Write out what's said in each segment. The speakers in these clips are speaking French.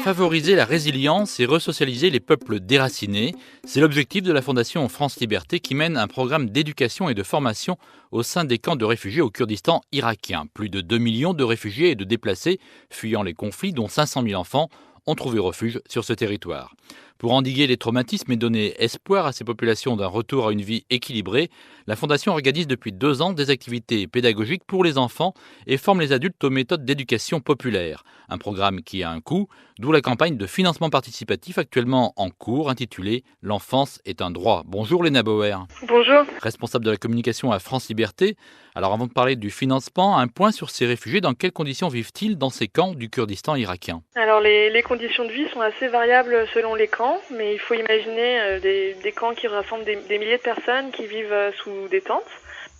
favoriser la résilience et resocialiser les peuples déracinés. C'est l'objectif de la Fondation France Liberté qui mène un programme d'éducation et de formation au sein des camps de réfugiés au Kurdistan irakien. Plus de 2 millions de réfugiés et de déplacés fuyant les conflits, dont 500 000 enfants, ont trouvé refuge sur ce territoire. Pour endiguer les traumatismes et donner espoir à ces populations d'un retour à une vie équilibrée, la Fondation organise depuis 2 ans des activités pédagogiques pour les enfants et forme les adultes aux méthodes d'éducation populaire. Un programme qui a un coût, d'où la campagne de financement participatif actuellement en cours intitulée « L'enfance est un droit ». Bonjour Léna Bauer. Bonjour. Responsable de la communication à France Liberté. Alors avant de parler du financement, un point sur ces réfugiés. Dans quelles conditions vivent-ils dans ces camps du Kurdistan irakien? Alors les conditions de vie sont assez variables selon les camps, mais il faut imaginer des camps qui rassemblent des milliers de personnes qui vivent sous des tentes,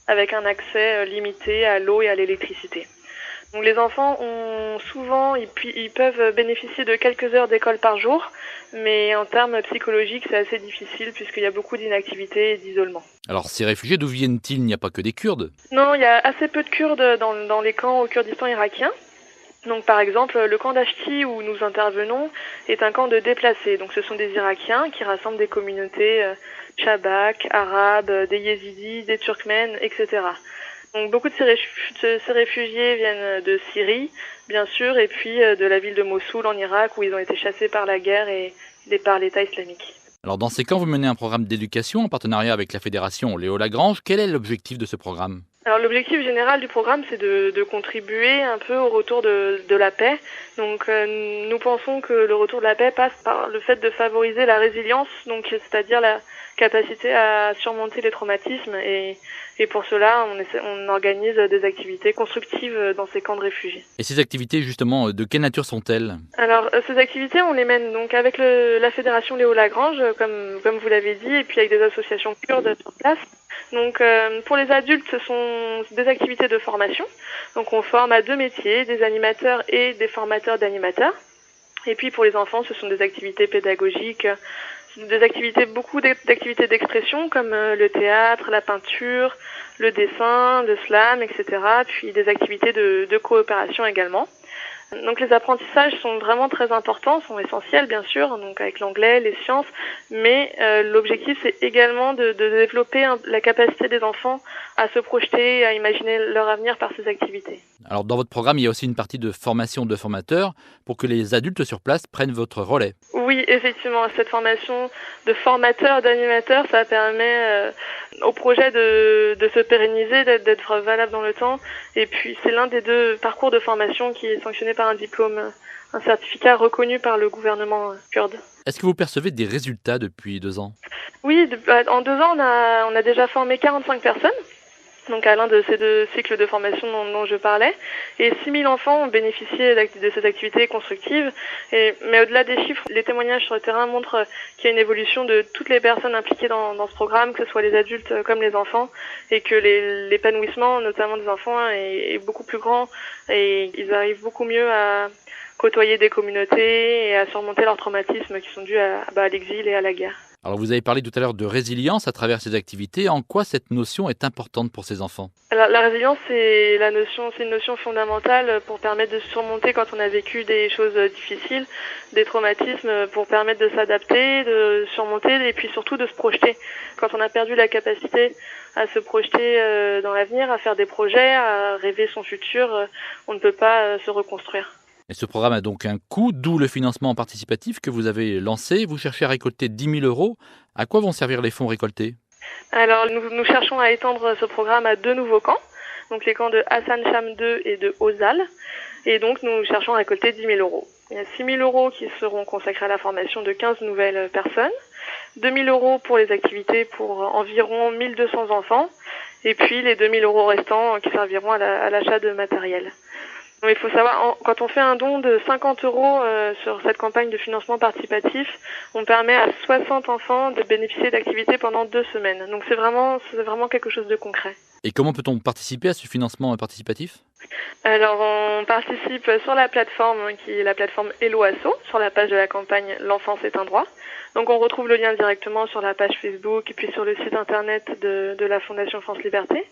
avec un accès limité à l'eau et à l'électricité. Donc les enfants ils peuvent bénéficier de quelques heures d'école par jour, mais en termes psychologiques, c'est assez difficile puisqu'il y a beaucoup d'inactivité et d'isolement. Alors ces réfugiés, d'où viennent-ils? Il n'y a pas que des Kurdes. Non, il y a assez peu de Kurdes dans les camps au Kurdistan irakien. Donc par exemple, le camp d'Ashti où nous intervenons est un camp de déplacés. Donc ce sont des Irakiens qui rassemblent des communautés tchabaks, arabes, des yézidis, des turkmènes, etc. Donc beaucoup de ces réfugiés viennent de Syrie, bien sûr, et puis de la ville de Mossoul en Irak où ils ont été chassés par la guerre et par l'État islamique. Alors dans ces camps, vous menez un programme d'éducation en partenariat avec la fédération Léo Lagrange. Quel est l'objectif de ce programme? Alors l'objectif général du programme, c'est de contribuer un peu au retour de la paix. Donc nous pensons que le retour de la paix passe par le fait de favoriser la résilience, donc c'est-à-dire la capacité à surmonter les traumatismes. Et pour cela, on organise des activités constructives dans ces camps de réfugiés. Et ces activités, justement, de quelle nature sont-elles? Alors ces activités, on les mène donc avec la fédération Léo Lagrange, comme vous l'avez dit, et puis avec des associations kurdes sur place. Donc pour les adultes, ce sont des activités de formation. Donc on forme à 2 métiers, des animateurs et des formateurs d'animateurs. Et puis pour les enfants, ce sont des activités pédagogiques, beaucoup d'activités d'expression comme le théâtre, la peinture, le dessin, le slam, etc. Puis des activités de coopération également. Donc les apprentissages sont vraiment très importants, sont essentiels bien sûr, donc avec l'anglais, les sciences, mais l'objectif c'est également de développer la capacité des enfants à se projeter, à imaginer leur avenir par ces activités. Alors dans votre programme, il y a aussi une partie de formation de formateurs pour que les adultes sur place prennent votre relais. Oui, effectivement, cette formation de formateur, d'animateur, ça permet au projet de se pérenniser, d'être valable dans le temps. Et puis c'est l'un des 2 parcours de formation qui est sanctionné par un diplôme, un certificat reconnu par le gouvernement kurde. Est-ce que vous percevez des résultats depuis 2 ans? Oui, en 2 ans, on a déjà formé 45 personnes. Donc à l'un de ces 2 cycles de formation dont je parlais. Et 6000 enfants ont bénéficié de ces activités constructives. Mais au-delà des chiffres, les témoignages sur le terrain montrent qu'il y a une évolution de toutes les personnes impliquées dans ce programme, que ce soit les adultes comme les enfants, et que l'épanouissement, notamment des enfants, est beaucoup plus grand et ils arrivent beaucoup mieux à côtoyer des communautés et à surmonter leurs traumatismes qui sont dus à l'exil et à la guerre. Alors vous avez parlé tout à l'heure de résilience à travers ces activités. En quoi cette notion est importante pour ces enfants? Alors, la résilience, c'est une notion fondamentale pour permettre de surmonter quand on a vécu des choses difficiles, des traumatismes, pour permettre de s'adapter, de surmonter et puis surtout de se projeter. Quand on a perdu la capacité à se projeter dans l'avenir, à faire des projets, à rêver son futur, on ne peut pas se reconstruire. Et ce programme a donc un coût, d'où le financement participatif que vous avez lancé. Vous cherchez à récolter 10 000 euros. À quoi vont servir les fonds récoltés? Alors nous cherchons à étendre ce programme à 2 nouveaux camps, donc les camps de Hassan Cham 2 et de Ozal. Et donc nous cherchons à récolter 10 000 euros. Il y a 6 000 euros qui seront consacrés à la formation de 15 nouvelles personnes, 2 000 euros pour les activités pour environ 1 200 enfants, et puis les 2 000 euros restants qui serviront à l'achat de matériel. Donc, il faut savoir, quand on fait un don de 50 euros sur cette campagne de financement participatif, on permet à 60 enfants de bénéficier d'activités pendant 2 semaines. Donc c'est vraiment quelque chose de concret. Et comment peut-on participer à ce financement participatif? Alors on participe sur la plateforme qui est la plateforme Hello Asso, sur la page de la campagne L'enfance est un droit. Donc on retrouve le lien directement sur la page Facebook et puis sur le site internet de la Fondation France Liberté.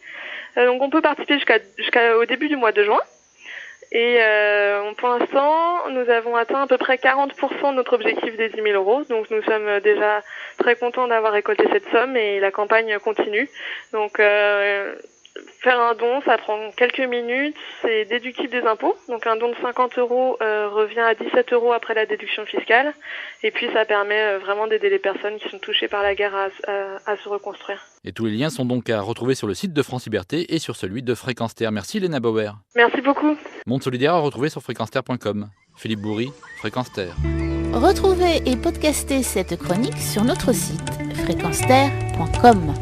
Donc on peut participer jusqu'au début du mois de juin. Et pour l'instant, nous avons atteint à peu près 40% de notre objectif des 10 000 euros. Donc nous sommes déjà très contents d'avoir récolté cette somme et la campagne continue. Donc faire un don, ça prend quelques minutes, c'est déductible des impôts. Donc un don de 50 euros revient à 17 euros après la déduction fiscale. Et puis ça permet vraiment d'aider les personnes qui sont touchées par la guerre à se reconstruire. Et tous les liens sont donc à retrouver sur le site de France Liberté et sur celui de Fréquence Terre. Merci Léna Bauer. Merci beaucoup. Monde solidaire à retrouver sur fréquenceterre.com. Philippe Bourri, Fréquence Terre. Retrouvez et podcastez cette chronique sur notre site fréquenceterre.com.